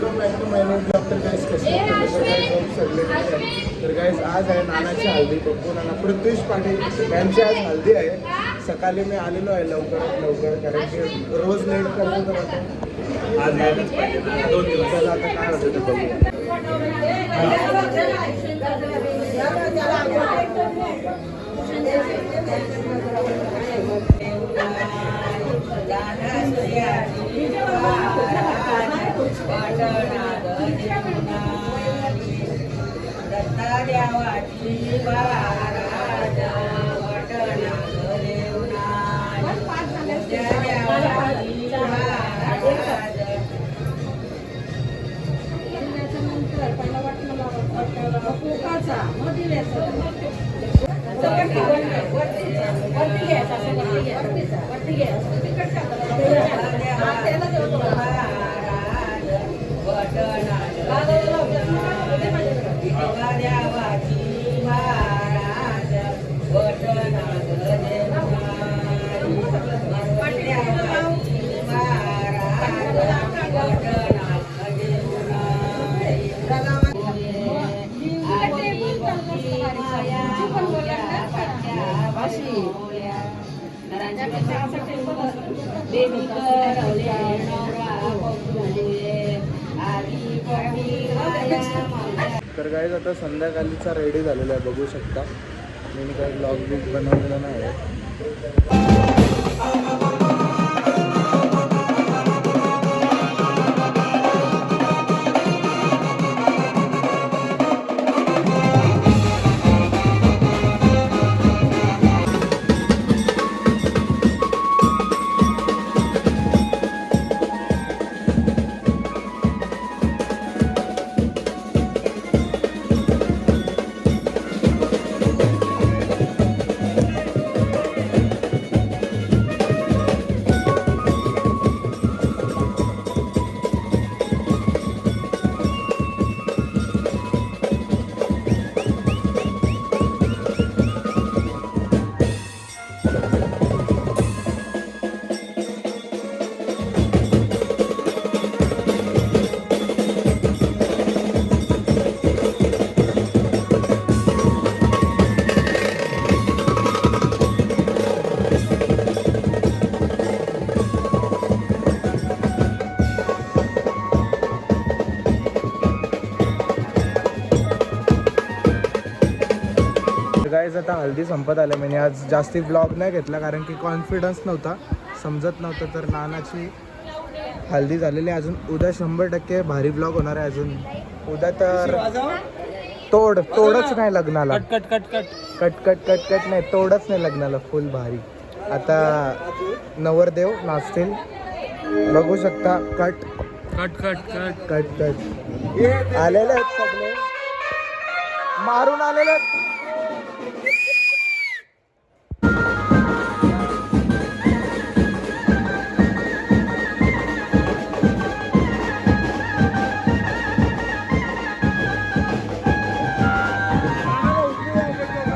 Welcome back to my new blog. तर guys कसे तर गाईस आज आहे नानाची हल्दी. पप्पू नाना पृथ्वीश पाटील यांची आज हल्दी आहे. सकाळी मी आलेलो आहे लवकरात लवकर, कारण की रोज लेट करतो तर आता आज यायलाच पाहिजे. 2 दिवस आता काय होतं ते बघूया. तर गाईज आता संध्याकाळीचा रेडी झालेला आहे, बघू शकता. मी काही ब्लॉग बिग बनवलेला नाही आहे. गाईज आता हल्दी संपत आले. मी आज जास्ती ब्लॉग नाही घेतला, कारण की कॉन्फिडन्स नव्हता, समजत नव्हतं. तर नानाची हल्दी झालेली. अजून उद्या 100% भारी ब्लॉग होणार आहे. अजून उद्या तर तोडच नाही लग्नाला. Cut cut cut cut cut cut cut cut नाही, तोडच नाही लग्नाला, फुल भारी. आता नवरदेव नाचतील, बघू शकता. Cut cut cut cut cut cut आलेले आहेत सगळे, मारून आलेले आहेत.